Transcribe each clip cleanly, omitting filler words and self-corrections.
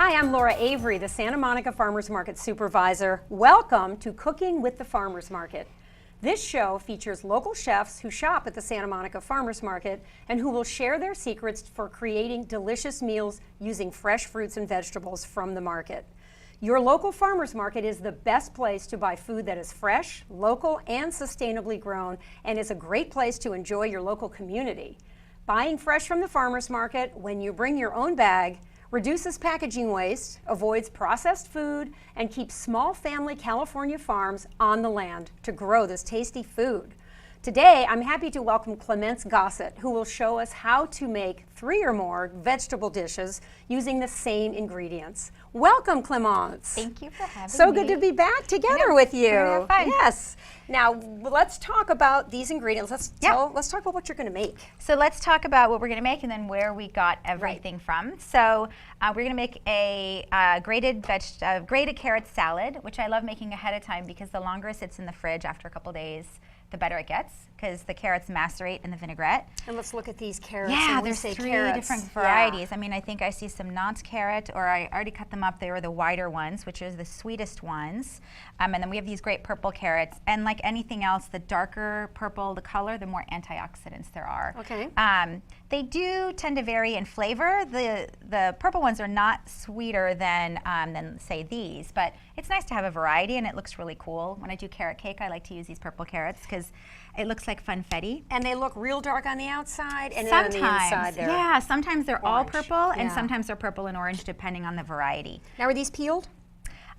Hi, I'm Laura Avery, the Santa Monica Farmers Market Supervisor. Welcome to Cooking with the Farmers Market. This show features local chefs who shop at the Santa Monica Farmers Market and who will share their secrets for creating delicious meals using fresh fruits and vegetables from the market. Your local farmers market is the best place to buy food that is fresh, local, and sustainably grown, and is a great place to enjoy your local community. Buying fresh from the farmers market when you bring your own bag reduces packaging waste, avoids processed food, and keeps small family California farms on the land to grow this tasty food. Today, I'm happy to welcome Clemence Gossett, who will show us how to make 3 or more vegetable dishes using the same ingredients. Welcome, Clemence. Thank you for having me. So good to be back together with you. We're fun. Yes. Now, let's talk about these ingredients. Let's talk about what you're going to make. So let's talk about what we're going to make and then where we got everything from. So we're going to make a grated carrot salad, which I love making ahead of time because the longer it sits in the fridge after a couple days, the better it gets because the carrots macerate in the vinaigrette. And let's look at these carrots. Yeah, there's 3 different varieties. Yeah. I mean, I think I see some Nantes carrot, or I already cut them up. They were the wider ones, which is the sweetest ones. And then we have these great purple carrots. And like anything else, the darker purple the color, the more antioxidants there are. Okay. They do tend to vary in flavor. The purple ones are not sweeter than say these, but it's nice to have a variety and it looks really cool. When I do carrot cake, I like to use these purple carrots because it looks like funfetti. And they look real dark on the outside and sometimes, on the inside they're yeah, sometimes they're all orange. purple and Yeah. sometimes they're purple and orange depending on the variety. Now, are these peeled?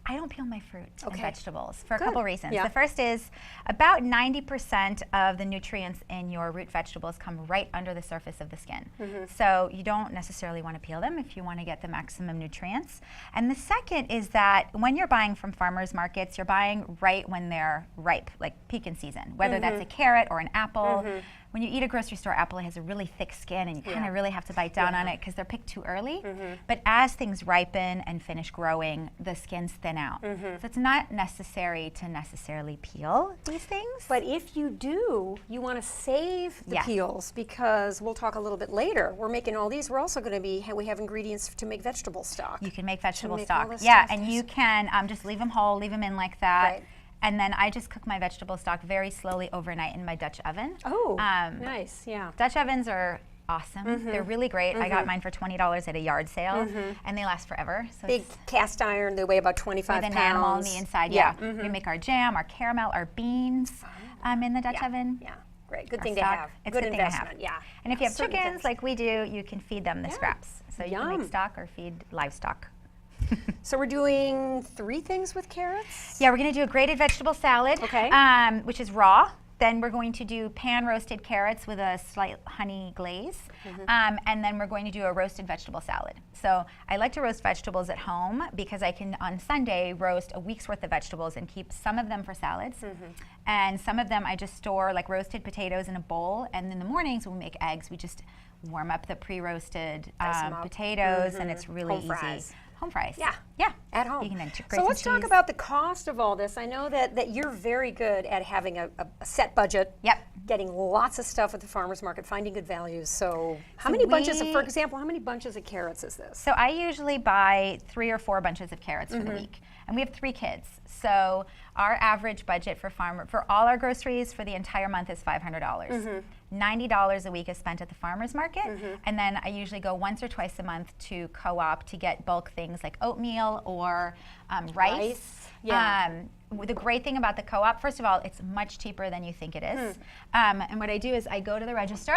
I don't peel my fruit and Okay. vegetables for a Good. couple reasons. Yeah. The first is about 90% of the nutrients in your root vegetables come right under the surface of the skin. So you don't necessarily want to peel them if you want to get the maximum nutrients. And the second is that when you're buying from farmers markets, you're buying right when they're ripe, like peak in season, whether that's a carrot or an apple. When you eat a grocery store apple, it has a really thick skin and you kind of really have to bite down on it because they're picked too early. But as things ripen and finish growing, the skins thin out. So it's not necessary to necessarily peel these things. But if you do, you want to save the Yes. peels because we'll talk a little bit later. We're making all these. We're also going to we have ingredients to make vegetable stock. You can make vegetable make all stock. this Yeah, stuff. and you can just leave them whole, leave them in like that. Right. And then I just cook my vegetable stock very slowly overnight in my Dutch oven. Oh, nice. Yeah. Dutch ovens are awesome. They're really great. I got mine for $20 at a yard sale, and they last forever. So Big it's cast iron. They weigh about 25 with pounds. enamel on the inside. Yeah. Yeah, we make our jam, our caramel, our beans in the Dutch oven. Yeah. Great. Good Our thing to stock. have. It's Good a good thing to have. investment. Yeah. And if you have Certain chickens things. like we do, you can feed them the scraps. So you can Yum. make stock or feed livestock. So we're doing 3 things with carrots. Yeah, we're going to do a grated vegetable salad, Okay. Which is raw. Then we're going to do pan roasted carrots with a slight honey glaze. And then we're going to do a roasted vegetable salad. So I like to roast vegetables at home because I can, on Sunday, roast a week's worth of vegetables and keep some of them for salads. And some of them I just store like roasted potatoes in a bowl. And in the mornings when we make eggs, we just warm up the pre-roasted Dice 'em up. potatoes and it's really Home easy. fries. Home fries. Yeah. Yeah. At home. You can then grate So some let's talk cheese. about the cost of all this. I know that you're very good at having a set budget. Yep. Getting lots of stuff at the farmer's market, finding good values. So how So many bunches of, we- for example, how many bunches of carrots is this? So I usually buy 3 or 4 bunches of carrots for the week. And we have 3 kids. So our average budget for all our groceries for the entire month is $500. $90 a week is spent at the farmer's market. And then I usually go once or twice a month to Co-op to get bulk things like oatmeal or rice. Yeah. The great thing about the Co-op, first of all, it's much cheaper than you think it is. And what I do is I go to the register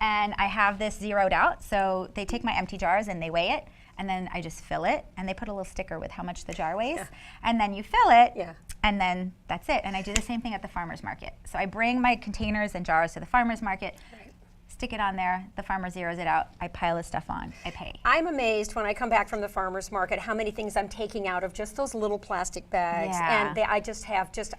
and I have this zeroed out. So they take my empty jars and they weigh it. And then I just fill it, and they put a little sticker with how much the jar weighs. And then you fill it, and then that's it. And I do the same thing at the farmer's market. So I bring my containers and jars to the farmer's market, stick it on there, the farmer zeroes it out, I pile the stuff on, I pay. I'm amazed when I come back from the farmer's market how many things I'm taking out of just those little plastic bags. Yeah. And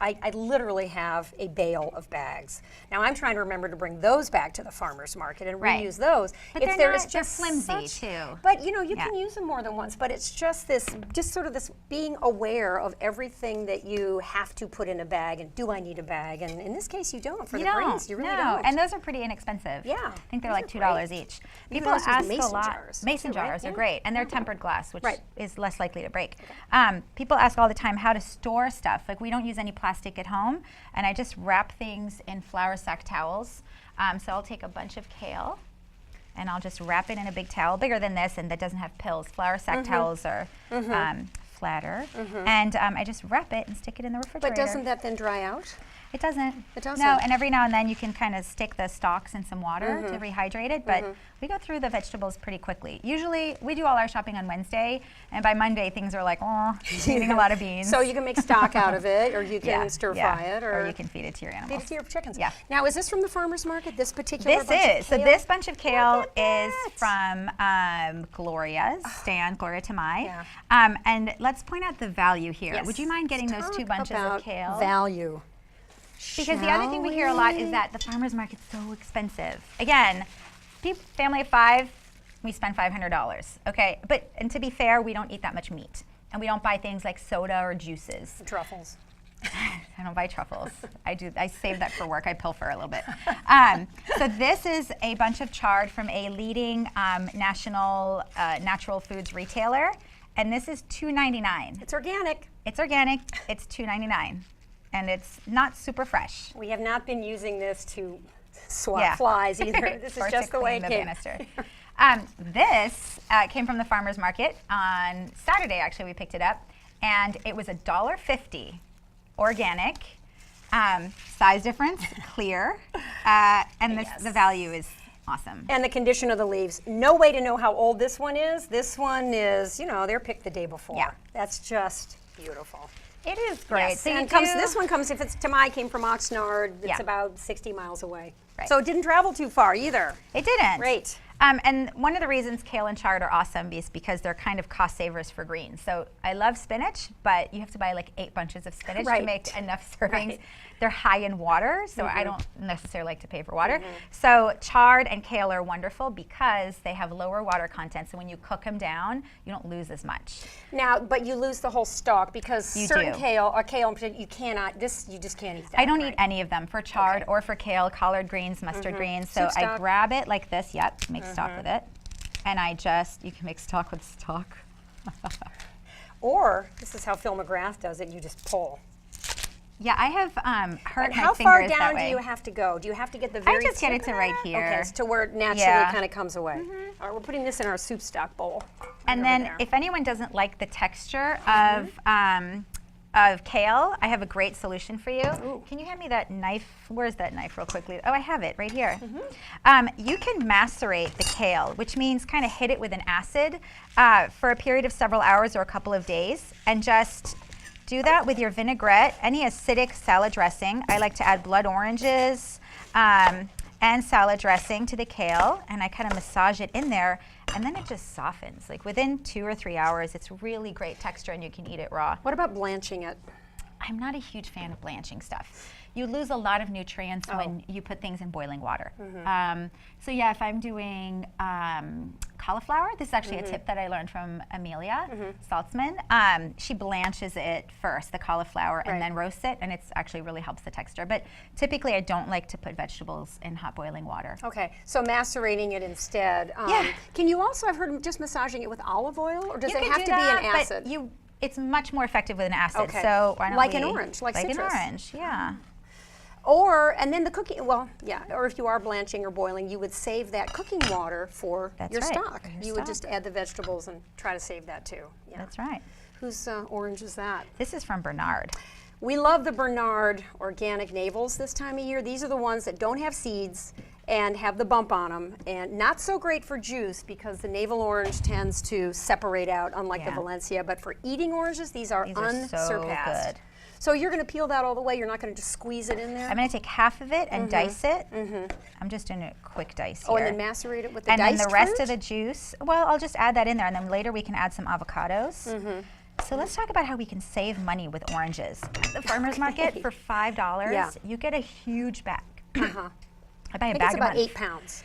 I literally have a bale of bags. Now I'm trying to remember to bring those back to the farmer's market and Right. reuse those. But If they're there's not- they're just flimsy, such- too. But you know, you Yeah. can use them more than once, but it's just sort of this being aware of everything that you have to put in a bag and do I need a bag? And in this case you don't for the greens. You really don't. And those are pretty inexpensive. Yeah. Yeah. I think they're Those like are $2 great. each. Even People those ask mason a lot. jars, Mason too, right? jars are Yeah. great, and they're tempered glass, which Right. is less likely to break. People ask all the time how to store stuff. Like, we don't use any plastic at home, and I just wrap things in flour sack towels. So I'll take a bunch of kale, and I'll just wrap it in a big towel, bigger than this, and that doesn't have pills. Flour sack towels are flatter, and I just wrap it and stick it in the refrigerator. But doesn't that then dry out? It doesn't. It doesn't. No, and every now and then you can kind of stick the stalks in some water to rehydrate it, but we go through the vegetables pretty quickly. Usually, we do all our shopping on Wednesday, and by Monday things are like, oh, eating a lot of beans. So you can make stock out of it, or you can stir fry it, or you can feed it to your feed animals. it to your chickens. Yeah. Now, is this from the farmer's market, this particular This bunch is. of So kale? this bunch of kale Look at is that. from Gloria's stand, Gloria Tamai. Yeah. And let's point out the value here. Yes. Would you mind getting Let's those two talk bunches about of kale? value. Because the other thing we hear a lot is that the farmer's market's so expensive. Again, family of 5, we spend $500. Okay, and to be fair, we don't eat that much meat, and we don't buy things like soda or juices. Truffles. I don't buy truffles. I save that for work. I pilfer a little bit. So this is a bunch of chard from a leading national natural foods retailer, and this is $2.99. It's organic. It's organic. It's $2.99. And it's not super fresh. We have not been using this to swat flies either. This is Or just to the way it clean came. banister. This came from the farmer's market on Saturday. Actually, we picked it up, and it was $1.50, organic, size difference clear, and the value is awesome. And the condition of the leaves. No way to know how old this one is. This one is, they're picked the day before. Yeah. That's just beautiful. It is great. Yes. So and this one comes, if it's Tamai, came from Oxnard. It's Yeah. about 60 miles away. Right. So it didn't travel too far either. It didn't. Great. And one of the reasons kale and chard are awesome is because they're kind of cost savers for greens. So I love spinach, but you have to buy like 8 bunches of spinach Right. to make enough servings. Right. They're high in water, so I don't necessarily like to pay for water. So chard and kale are wonderful because they have lower water content. So when you cook them down, you don't lose as much. Now, but you lose the whole stalk because You certain do. kale, or kale in particular, you just can't eat that. I don't right? eat any of them for chard Okay. or for kale, collard greens, mustard greens. So Soup I stock. grab it like this, make stock with it. And you can make stock with stock. Or, this is how Phil McGrath does it, you just pull. Yeah, I have hurt And my how fingers far that down do way. you have to go? Do you have to get the very just get tip it to of right that? here. Okay, so to where it naturally Yeah. kind of comes away. All right, we're putting this in our soup stock bowl. And right over then there. if anyone doesn't like the texture of kale, I have a great solution for you. Ooh. Can you hand me that knife? Where's that knife real quickly? Oh, I have it right here. You can macerate the kale, which means kind of hit it with an acid for a period of several hours or a couple of days, and just do that with your vinaigrette, any acidic salad dressing. I like to add blood oranges and salad dressing to the kale, and I kind of massage it in there, and then it just softens. Like within 2 or 3 hours, it's really great texture, and you can eat it raw. What about blanching it? I'm not a huge fan of blanching stuff. You lose a lot of nutrients when you put things in boiling water. So yeah, if I'm doing cauliflower, this is actually a tip that I learned from Amelia Saltzman. She blanches it first, the cauliflower, Right. and then roasts it, and it's actually really helps the texture. But typically I don't like to put vegetables in hot boiling water. Okay, so macerating it instead. Yeah. Can you also, I've heard just massaging it with olive oil, or does You it can have do to that, be an acid? But it's much more effective with an acid. Okay. So why don't Like we, an orange, like an citrus. orange, yeah. And then the cooking, or if you are blanching or boiling, you would save that cooking water for That's your right, stock. for your You would stock. just add the vegetables and try to save that too. Yeah. That's right. Whose orange is that? This is from Bernard. We love the Bernard organic navels this time of year. These are the ones that don't have seeds and have the bump on them, and not so great for juice because the navel orange tends to separate out, unlike the Yeah. Valencia. But for eating oranges, these are These are so unsurpassed. good. So you're going to peel that all the way. You're not going to just squeeze it in there. I'm going to take half of it and dice it. I'm just doing a quick dice here. Oh, and then macerate it with the and diced then the rest fruit? of the juice, well, I'll just add that in there, and then later we can add some avocados. So let's talk about how we can save money with oranges. At the farmer's market, for $5, Yeah. you get a huge bag. Uh-huh. I buy a I think bag it's a about month. 8 pounds.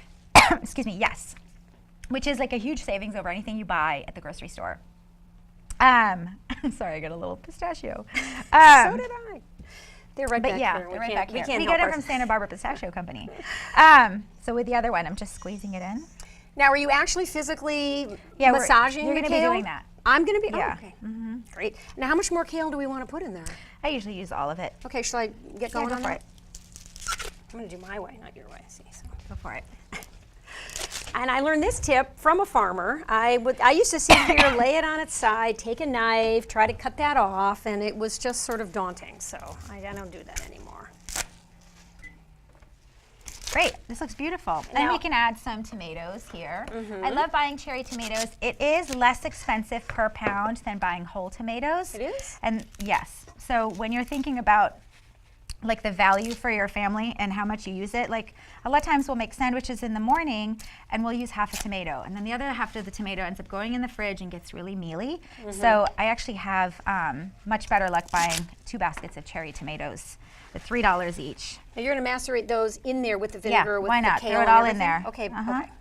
Excuse me, yes. Which is like a huge savings over anything you buy at the grocery store. Sorry, I got a little pistachio. So did I. They're right But back yeah, here. they're right back here. can't We help get them our- from Santa Barbara Pistachio Company. So with the other one, I'm just squeezing it in. Now, are you actually physically Yeah, massaging you're the going to be kale? doing that. I'm going to be. Yeah. Oh, okay. Great. Now, how much more kale do we want to put in there? I usually use all of it. Okay, shall I get going go on for that? it. I'm going to do my way, not your way. See, so. Go for it. And I learned this tip from a farmer. I used to sit here, lay it on its side, take a knife, try to cut that off, and it was just sort of daunting. So I don't do that anymore. Great, this looks beautiful. And Now- we can add some tomatoes here. I love buying cherry tomatoes. It is less expensive per pound than buying whole tomatoes. It is? And yes, so when you're thinking about like the value for your family and how much you use it, like a lot of times we'll make sandwiches in the morning and we'll use half a tomato, and then the other half of the tomato ends up going in the fridge and gets really mealy. So I actually have much better luck buying 2 baskets of cherry tomatoes at $3 each. Now you're going to macerate those in there with the vinegar, with why the not? kale Throw it and all in everything? there. Okay, Uh-huh. okay.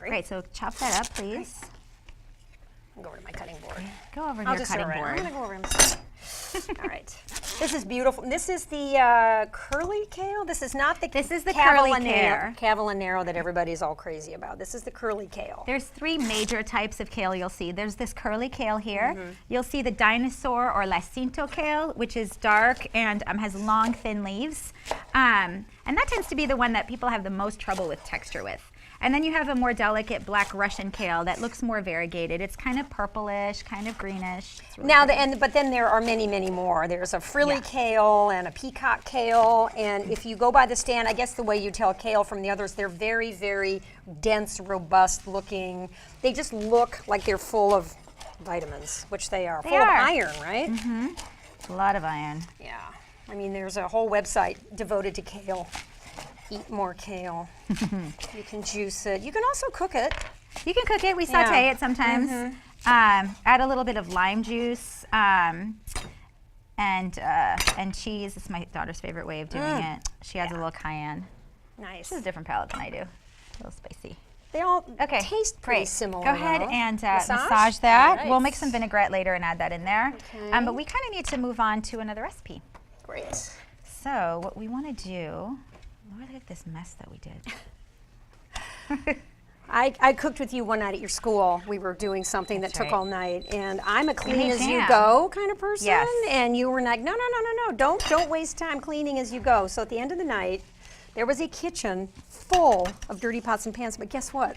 Great, so chop that up, please. I'll go over to my cutting board. Go over to I'll your just cutting I'm board. going to go over and all right. This is beautiful. This is the curly kale. This is not the This is the curly Cavallonero that everybody's all crazy about. This is the curly kale. There's 3 major types of kale you'll see. There's this curly kale here. You'll see the dinosaur or lacinto kale, which is dark and has long, thin leaves. And that tends to be the one that people have the most trouble with texture with. And then you have a more delicate black Russian kale that looks more variegated. It's kind of purplish, kind of greenish. It's really Now, pretty. but then there are many, many more. There's a frilly Yeah. kale and a peacock kale, and if you go by the stand, I guess the way you tell kale from the others, they're very, very dense, robust looking. They just look like they're full of vitamins, which they are. They full are. of iron, right? A lot of iron. Yeah. I mean, there's a whole website devoted to kale. Eat more kale. You can juice it. You can also cook it. You can cook it. We saute Yeah. it sometimes. Add a little bit of lime juice and cheese. It's my daughter's favorite way of doing it. She adds a little cayenne. Nice. She has a different palate than I do. A little spicy. They all Okay, taste pretty great. similar. Go ahead though. and massage that. All right. We'll make some vinaigrette later and add that in there. Okay. But we kind of need to move on to another recipe. Great. So what we want to do, look at this mess that we did. I cooked with you one night at your school. We were doing something That's that took right. all night, and I'm a clean made as you jam. go kind of person. Yes. And you were like, no, don't waste time cleaning as you go. So at the end of the night, there was a kitchen full of dirty pots and pans. But guess what?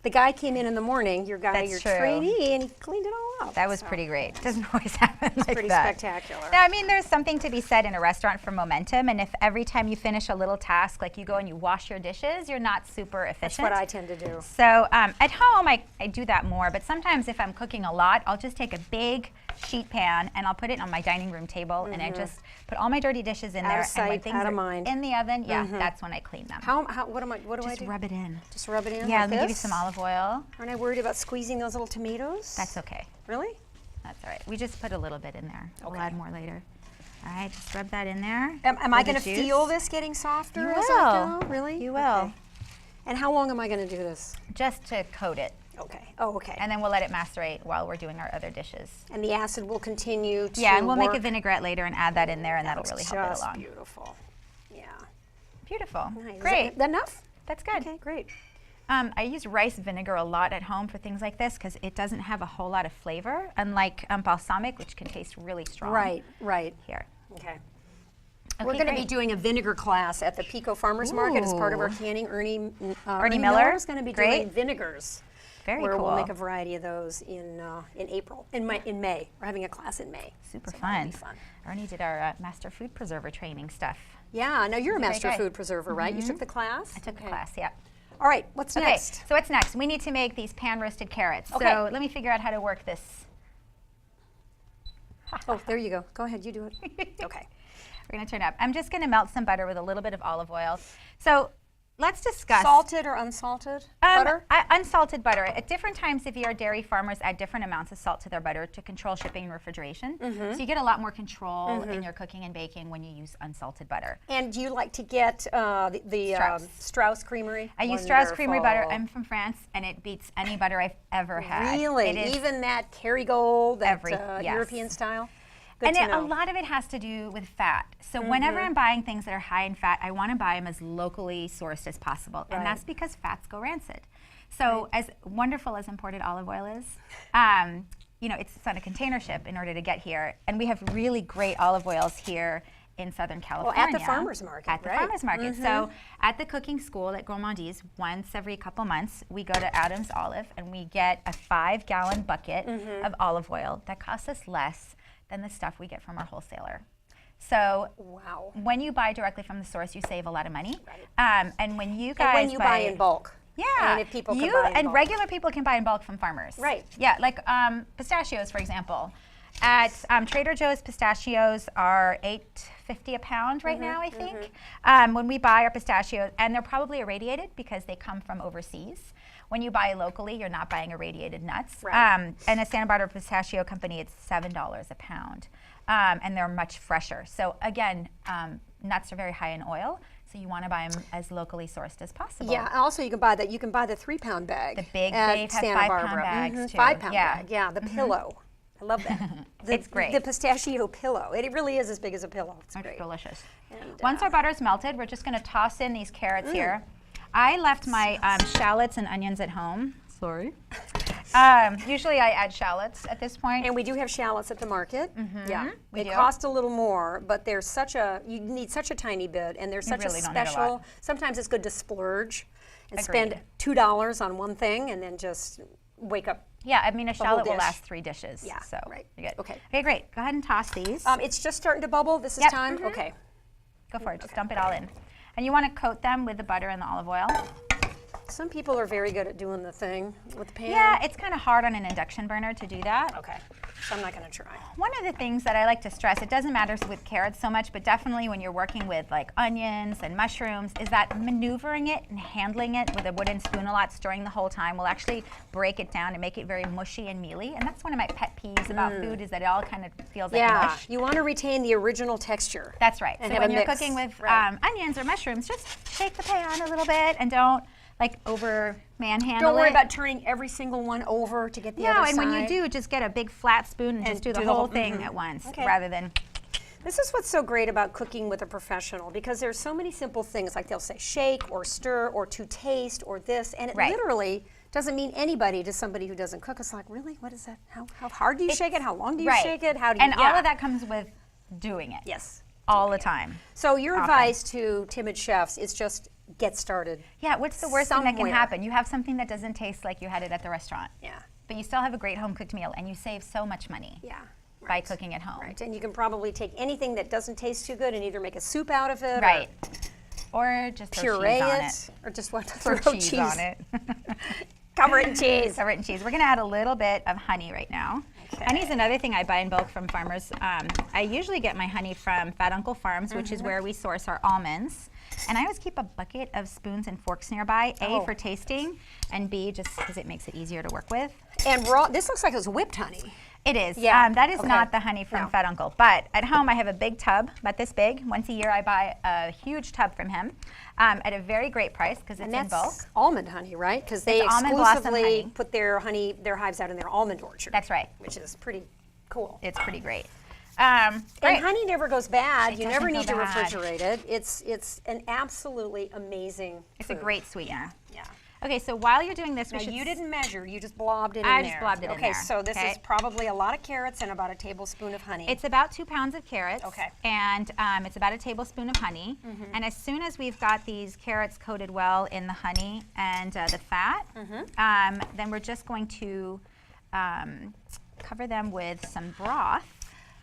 The guy came in the morning, your guy, That's your true. trainee, and he cleaned it all up. That was So, pretty great. Doesn't always happen like pretty that. spectacular. No, I mean, there's something to be said in a restaurant for momentum, and if every time you finish a little task, like you go and you wash your dishes, you're not super efficient. That's what I tend to do. So at home, I do that more, but sometimes if I'm cooking a lot, I'll just take a big sheet pan and I'll put it on my dining room table, and I just put all my dirty dishes in Out there. of sight, and when things out of are mind. in the oven, that's when I clean them. What do I Just do? rub it in. Just rub it in Yeah, like let me give you this? some olive oil. Aren't I worried about squeezing those little tomatoes? That's okay. Really? That's all right. We just put a little bit in there. We'll Okay. add more later. All right, just rub that in there. Am I with the going to juice. feel this getting softer You as I will. go? Really? You will. Okay. And how long am I going to do this? Just to coat it. Okay. Oh, okay. And then we'll let it macerate while we're doing our other dishes. And the acid will continue to Yeah, and we'll make a work. vinaigrette later and add that in there, and that'll really help it Just along. beautiful. Yeah. Beautiful. Nice. Great. Is that enough? That's good. Okay, great. I use rice vinegar a lot at home for things like this because it doesn't have a whole lot of flavor, unlike balsamic, which can taste really strong. Right, right. Here. Okay. Okay, We're going to be great. doing a vinegar class at the Pico Farmers Market as part of our Ooh. canning. Ernie Miller? Miller is going to be doing Great. vinegars. Very where cool. we'll make a variety of those in April, in May. We're having a class in May. Super So that'll fun. be fun. Ernie did our master food preserver training stuff. Yeah, now you're a Very master good. food preserver, right? You took the class? I took the class, yeah. All right, what's Okay, next? so what's next? We need to make these pan-roasted carrots. Okay. So let me figure out how to work this. Oh, there you go. Go ahead, you do it. Okay. We're gonna turn up. I'm just gonna melt some butter with a little bit of olive oil. So let's discuss. Salted or unsalted butter? Unsalted butter. At different times of year, dairy farmers add different amounts of salt to their butter to control shipping and refrigeration. So you get a lot more control in your cooking and baking when you use unsalted butter. And do you like to get the Strauss. Strauss Creamery? I use Strauss Creamery butter. Wonderful. I'm from France, and it beats any butter I've ever had. Really? It is Even that Kerrygold, that Yes. European style? Good to a know. lot of it has to do with fat. So whenever I'm buying things that are high in fat, I want to buy them as locally sourced as possible. Right. And that's because fats go rancid. So as wonderful as imported olive oil is, you know, it's on a container ship in order to get here. And we have really great olive oils here in Southern California. Well, at the farmer's market, At the right. farmer's market. So at the cooking school at Gourmandise, once every couple months, we go to Adams Olive and we get a 5-gallon bucket of olive oil that costs us less than the stuff we get from our wholesaler. So Wow. when you buy directly from the source, you save a lot of money. And when you guys And when you buy in bulk. yeah, And if people can you buy in and bulk. regular people can buy in bulk from farmers. Right. Yeah, like pistachios, for example. At Trader Joe's, pistachios are $8.50 a pound right now, I think. When we buy our pistachios, and they're probably irradiated because they come from overseas. When you buy locally, you're not buying irradiated nuts. Right. And a Santa Barbara pistachio company, it's $7 a pound, and they're much fresher. So again, nuts are very high in oil. So you want to buy them as locally sourced as possible. Yeah. Also, you can buy You can buy the 3-pound bag. The big, at they have Santa 5-pound Barbara. bags too. 5-pound Yeah. bag. Yeah. The pillow. I love that. It's great. The pistachio pillow. It really is as big as a pillow. It's It's great. delicious. And, Once our butter's melted, we're just going to toss in these carrots here. I left my shallots and onions at home. Sorry. Usually I add shallots at this point. And we do have shallots at the market. Yeah. we They do. cost a little more, but they're you need such a tiny bit, and they're such really a don't need a lot. special. Sometimes it's good to splurge and Agreed. spend $2 on one thing and then just wake up. Yeah, I mean a shallot will dish. last 3 dishes. Yeah, So right. you're good. Okay. Okay, great. Go ahead and toss these. It's just starting to bubble. This is Yep. time? Okay. Go for it. Just dump it all in. And you want to coat them with the butter and the olive oil. Some people are very good at doing the thing with the pan. Yeah, it's kind of hard on an induction burner to do that. Okay. So I'm not going to try. One of the things that I like to stress, it doesn't matter with carrots so much, but definitely when you're working with like onions and mushrooms, is that maneuvering it and handling it with a wooden spoon a lot, stirring the whole time, will actually break it down and make it very mushy and mealy. And that's one of my pet peeves about food, is that it all kind of feels like Yeah. mush. You want to retain the original texture. That's right. And So have when a you're mix. cooking with Right. onions or mushrooms, just shake the pan a little bit and don't like over manhandle Don't worry it. about turning every single one over to get the No, other and side. when you do, just get a big flat spoon and just do the whole thing at once, Okay. rather than This is what's so great about cooking with a professional, because there's so many simple things, like they'll say shake or stir or to taste or this, and it Right. literally doesn't mean anybody to somebody who doesn't cook. It's like, really? What is that? How hard do you shake it? How long do you right. shake it? How do you And all of that comes with doing it. Yes. All the time. So your Often. advice to timid chefs is just get started. Yeah, what's the worst thing that can Somewhere. happen? You have something that doesn't taste like you had it at the restaurant. Yeah. But you still have a great home cooked meal and you save so much money Yeah. by cooking at home. Right. And you can probably take anything that doesn't taste too good and either make a soup out of it Right. Or just throw or puree cheese on it, it. or just what? Throw cheese on it. Cover it in cheese. Cover it in cheese. We're gonna add a little bit of honey right now. Okay. Honey's another thing I buy in bulk from farmers. I usually get my honey from Fat Uncle Farms, which is where we source our almonds. And I always keep a bucket of spoons and forks nearby, A, Oh. for tasting, and B, just because it makes it easier to work with. And raw, this looks like it was whipped honey. It is. Yeah, That is okay. not the honey from No. Fat Uncle. But at home, I have a big tub, about this big. Once a year, I buy a huge tub from him at a very great price because it's And in bulk. that's almond honey, right? Because they It's almond blossom exclusively honey. put their hives out in their almond orchard. That's right. Which is pretty cool. It's pretty great. And Great. honey never goes bad. It You never doesn't need go to bad. refrigerate it. It's an absolutely amazing It's a food. great sweetener. Yeah. Okay, so while you're doing this, we Now should you didn't measure, you just blobbed it in I there. just blobbed it in Okay, there, so this okay? is probably a lot of carrots and about a tablespoon of honey. It's about 2 pounds of carrots. Okay. And it's about a tablespoon of honey. And as soon as we've got these carrots coated well in the honey and the fat, then we're just going to cover them with some broth.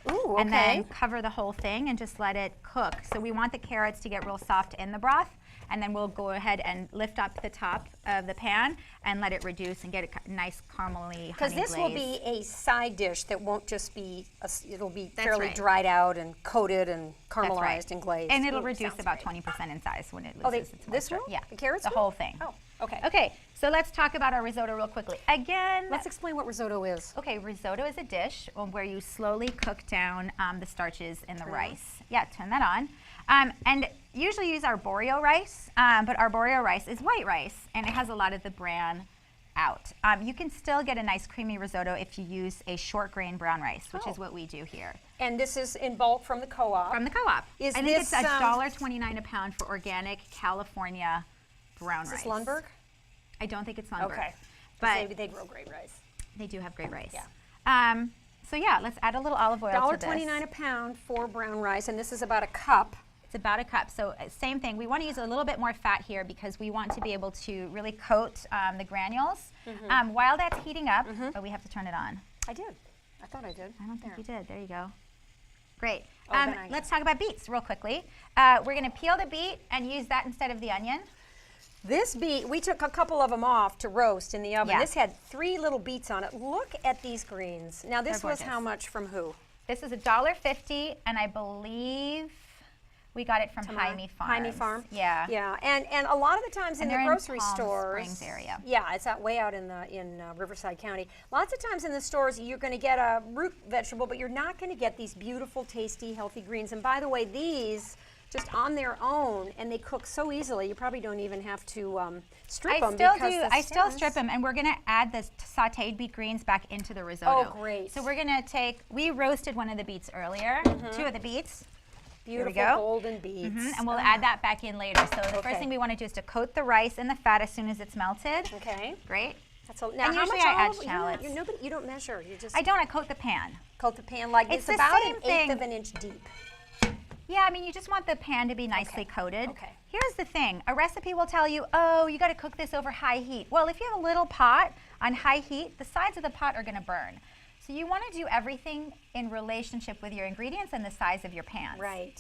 Ooh, And okay. then cover the whole thing and just let it cook. So we want the carrots to get real soft in the broth, and then we'll go ahead and lift up the top of the pan and let it reduce and get it nice caramely Because honey this will glaze. be a side dish that won't just be, it'll be That's fairly right. dried out and coated and That's caramelized right. and glazed. And it'll Ooh, reduce sounds about great. 20% in size when it loses Oh, its this moisture. will? Yeah, The carrots the will? whole thing. Oh, okay. Okay, so let's talk about our risotto real quickly. Again, Let's explain what risotto is. okay, risotto is a dish where you slowly cook down the starches in the rice. Yeah, turn that on. And usually use arborio rice, but arborio rice is white rice, and it has a lot of the bran out. You can still get a nice creamy risotto if you use a short grain brown rice, which is what we do here. And this is in bulk from the co-op. From the co-op. Is I think this, it's $1.29 a pound for organic California brown rice. Is this Lundberg? I don't think it's Lundberg. Okay. But they grow great rice. they do have great rice. Yeah. So yeah, let's add a little olive oil to this. $1.29 a pound for brown rice, and this is about a cup. It's about a cup. So same thing. We want to use a little bit more fat here because we want to be able to really coat the granules while that's heating up. But we have to turn it on. I did. I thought I did. I don't think you did. There you go. Great. then I Let's talk about beets real quickly. We're going to peel the beet and use that instead of the onion. This beet, we took a couple of them off to roast in the oven. Yeah. This had 3 little beets on it. Look at these greens. Now this They're was how gorgeous. much from who? This is $1.50, and I believe we got it from Jaime Farms. Jaime Farm? Yeah. Yeah, and a lot of the times in And the they're in grocery Palm stores. Springs area. Yeah, it's out way out in Riverside County. Lots of times in the stores you're going to get a root vegetable, but you're not going to get these beautiful, tasty, healthy greens. And by the way, these just on their own, and they cook so easily. You probably don't even have to strip them. I still strip them, and we're going to add the sautéed beet greens back into the risotto. Oh, great. So we're going to we roasted one of the beets earlier, 2 of the beets. Beautiful go. golden beets. And we'll add that back in later. So the Okay. first thing we want to do is to coat the rice in the fat as soon as it's melted. Okay. Great. That's a, now, And how usually much I add olive? shallots. You don't measure. You just I don't. I coat the pan. coat the pan like It's it's the about same an thing. eighth of an inch deep. Yeah, I mean, you just want the pan to be nicely coated. Okay. Here's the thing. A recipe will tell you, oh, you got to cook this over high heat. Well, if you have a little pot on high heat, the sides of the pot are going to burn. So you want to do everything in relationship with your ingredients and the size of your pans. Right.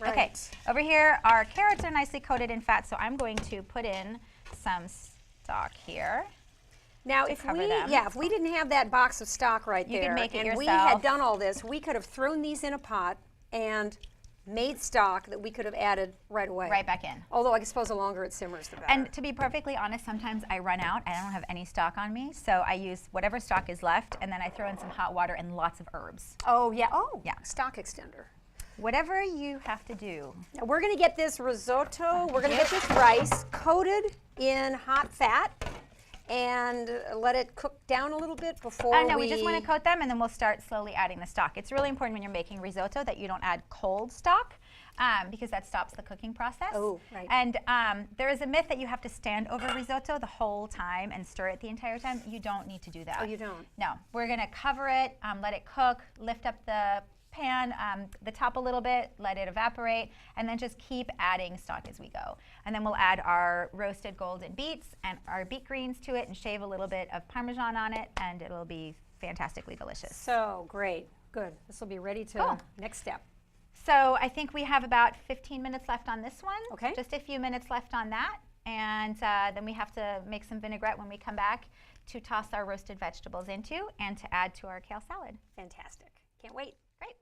Okay, over here, our carrots are nicely coated in fat, so I'm going to put in some stock here. Now, if cover we them. if we didn't have that box of stock right You there, could make it and we yourself. had done all this, we could have thrown these in a pot and made stock that we could have added right away. Right back in. Although I suppose the longer it simmers, the better. And to be perfectly honest, sometimes I run out. I don't have any stock on me, so I use whatever stock is left, and then I throw in some hot water and lots of herbs. oh yeah, Yeah. stock extender. Whatever you have to do. Now we're going to get this risotto. We're going to get this rice coated in hot fat and let it cook down a little bit before Oh, no, we just want to coat them, and then we'll start slowly adding the stock. It's really important when you're making risotto that you don't add cold stock because that stops the cooking process. Oh, right. And there is a myth that you have to stand over risotto the whole time and stir it the entire time. You don't need to do that. Oh, you don't? No. We're going to cover it, let it cook, lift up the pan, the top a little bit, let it evaporate, and then just keep adding stock as we go. And then we'll add our roasted golden beets and our beet greens to it and shave a little bit of Parmesan on it, and it'll be fantastically delicious. So great. Good. This will be ready to Cool. next step. So I think we have about 15 minutes left on this one. Okay. Just a few minutes left on that. And then we have to make some vinaigrette when we come back to toss our roasted vegetables into and to add to our kale salad. Fantastic. Can't wait. Great.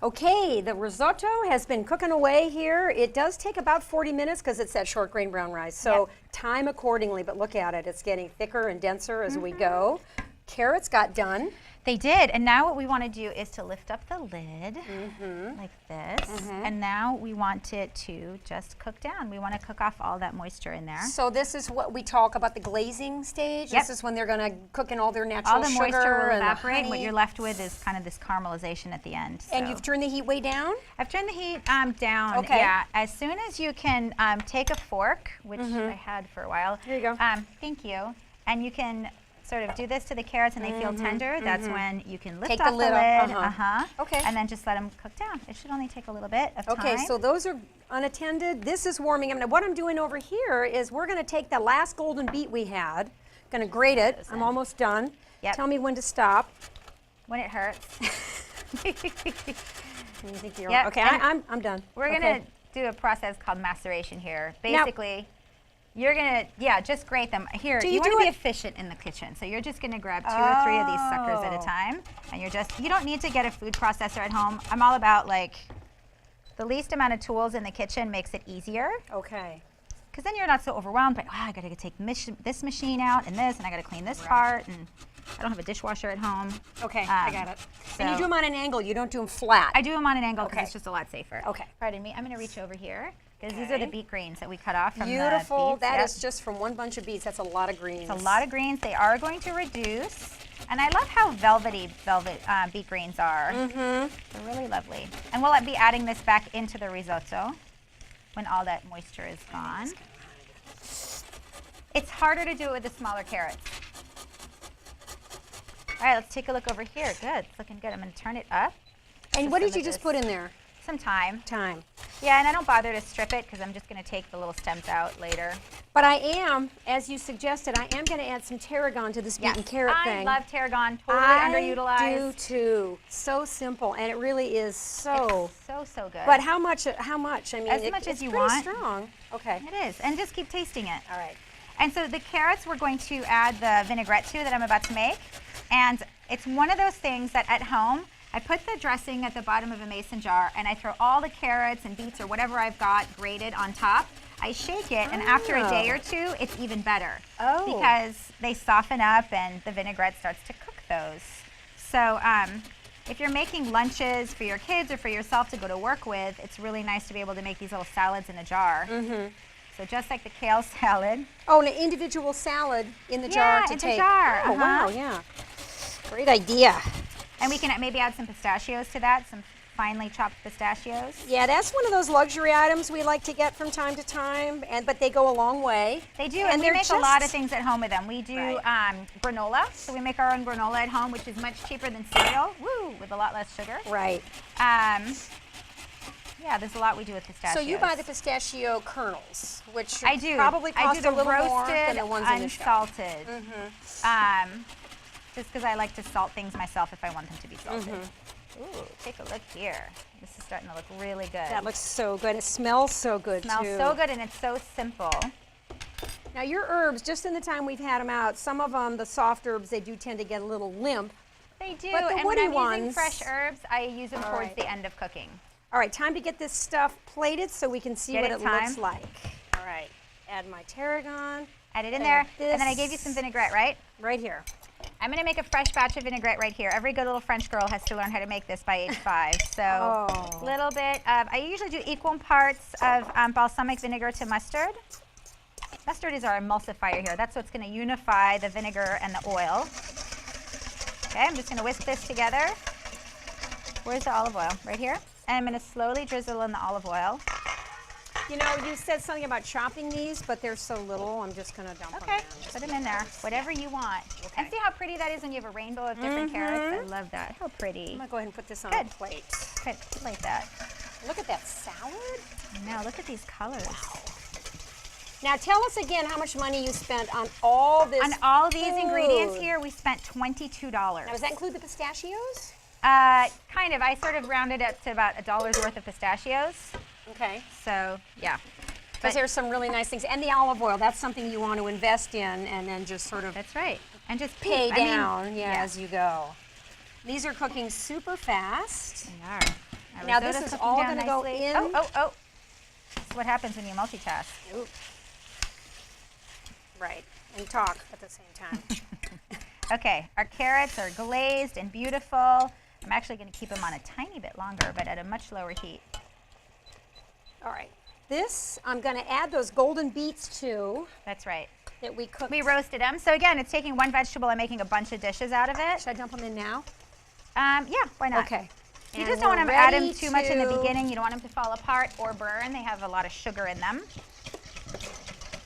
Okay, the risotto has been cooking away here. It does take about 40 minutes because it's that short grain brown rice. So time accordingly, but look at it. It's getting thicker and denser as we go. Carrots got done. They did, and now what we want to do is to lift up the lid like this, and now we want it to just cook down. We want to cook off all that moisture in there. So this is what we talk about the glazing stage. Yep. This is when they're going to cook in all their natural All the sugar moisture will and the evaporate, and what honey. you're left with is kind of this caramelization at the end. And so. you've turned the heat way down? I've turned the heat down. Okay. Yeah, as soon as you can take a fork, which I had for a while. Here you go. Thank you. And you can sort of do this to the carrots and they feel tender. That's when you can lift Take off the lid lid. off. Okay. And then just let them cook down. It should only take a little bit of time. Okay, so those are unattended. This is warming up. Now what I'm doing over here is we're going to take the last golden beet we had, going to grate it. I'm almost done. Yep. Tell me when to stop. When it hurts. You think you're Yep, okay? and I'm done. We're Okay. going to do a process called maceration here. Basically, you're going to, just grate them. Here, Do you you want do to be it- efficient in the kitchen. So you're just going to grab 2 or 3 of these suckers at a Oh. time. And you don't need to get a food processor at home. I'm all about the least amount of tools in the kitchen makes it easier. Okay. Because then you're not so overwhelmed by, I got to take this machine out and this, and I got to clean this part, and I don't have a dishwasher at home. Okay, I Um, got it. And you so- do them on an angle. You don't do them flat. I do them on an angle because Okay. it's just a lot safer. Okay. Pardon me. I'm going to reach over here because these are the Okay. beet greens that we cut off from Beautiful. the beets. That Yep. is just from one bunch of beets. That's a lot of greens. It's a lot of greens. They are going to reduce. And I love how velvety beet greens are. They're really lovely. And we'll be adding this back into the risotto when all that moisture is gone. It's harder to do it with the smaller carrots. All right, let's take a look over here. Good, it's looking good. I'm going to turn it up. And what did you just put in there? Some thyme. Thyme. Yeah, and I don't bother to strip it because I'm just going to take the little stems out later. But I am, as you suggested, I am going to add some tarragon to this beet and carrot thing. I love tarragon. Totally I underutilized. do too. So simple, and it really is so. It's so good. But how much? How much? I mean, As much as it's you pretty want. strong. Okay. It is, and just keep tasting it. All right. And so the carrots we're going to add the vinaigrette to that I'm about to make. And it's one of those things that at home, I put the dressing at the bottom of a mason jar and I throw all the carrots and beets or whatever I've got grated on top. I shake it, and after a day or two, it's even better. Oh. Because they soften up and the vinaigrette starts to cook those. So if you're making lunches for your kids or for yourself to go to work with, it's really nice to be able to make these little salads in a jar. So just like the kale salad. Oh, and an individual salad in the jar to in take. the jar. Oh, wow, yeah. Great idea. And we can maybe add some pistachios to that, some finely chopped pistachios. Yeah, that's one of those luxury items we like to get from time to time, but they go a long way. They do, And and we they're make a lot of just- things at home with them. We do Right. granola, so we make our own granola at home, which is much cheaper than cereal, with a lot less sugar. Right. Yeah, there's a lot we do with pistachios. So you buy the pistachio kernels, which I do. probably I cost do a the little more roasted, than the ones in the shop. unsalted. Just because I like to salt things myself if I want them to be salted. Ooh, take a look here. This is starting to look really good. That looks so good. It smells so good, smells too. so good, and it's so simple. Now, your herbs, just in the time we've had them out, some of them, the soft herbs, they do tend to get a little limp. They do, But the and woody when I'm using ones- fresh herbs, I use them All towards right. the end of cooking. All right, time to get this stuff plated so we can see Get what it it looks time. like. All right, add my tarragon Add it in And there, and then I gave you this- some vinaigrette, right? right here. I'm gonna make a fresh batch of vinaigrette right here. Every good little French girl has to learn how to make this by age 5. So Oh. little bit of, I usually do equal parts of balsamic vinegar to mustard. Mustard is our emulsifier here. That's what's gonna unify the vinegar and the oil. Okay, I'm just gonna whisk this together. Where's the olive oil? Right here. And I'm gonna slowly drizzle in the olive oil. You know, you said something about chopping these, but they're so little, I'm just going to dump Okay, them in. put them in there, whatever you want. Okay. And see how pretty that is when you have a rainbow of different carrots? I love that. How pretty. I'm going to go ahead and put this on Good. a plate. Good, like that. Look at that salad. Now look at these colors. Now, tell us again how much money you spent on all this On all these ingredients food. here, we spent $22. Now, does that include the pistachios? Kind of. I sort of rounded up to about $1 worth of pistachios. Okay. So yeah. Because there's some really nice things. And the olive oil, that's something you want to invest in and then just sort of That's right. And just pay I mean, down as you go. These are cooking super fast. They are. Our Now, this risotto's is cooking all down gonna go nicely. in. Oh. This is what happens when you multitask. Ooh. Right. And talk at the same time. Okay, our carrots are glazed and beautiful. I'm actually going to keep them on a tiny bit longer, but at a much lower heat. All right. This, I'm going to add those golden beets to That's right. that we cooked. We roasted them. So again, it's taking one vegetable and making a bunch of dishes out of it. Should I dump them in now? Yeah, why not? Okay. You And just don't want we're to add them ready too much in the to- beginning. You don't want them to fall apart or burn. They have a lot of sugar in them.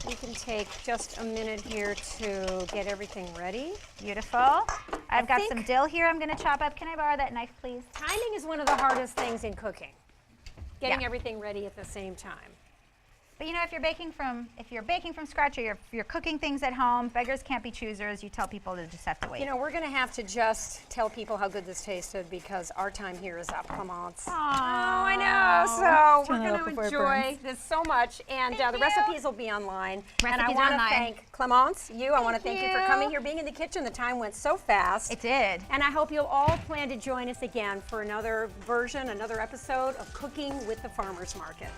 We can take just a minute here to get everything ready. Beautiful. I've got think- some dill here I'm going to chop up. Can I borrow that knife, please? Timing is one of the hardest things in cooking. Getting Yeah. everything ready at the same time. But you know, if you're baking from scratch or you're cooking things at home, beggars can't be choosers. You tell people to just have to wait. You know, we're going to have to just tell people how good this tasted because our time here is up. Come on. Oh, I know. So we're Turn it going off to before it enjoy burns. this so much. And Thank the you. recipes will be online. And I Recipes want to online. thank Clemence, I want to thank you for you. coming here, being in the kitchen. The time went so fast. It did. And I hope you'll all plan to join us again for another version, another episode of Cooking with the Farmers Market.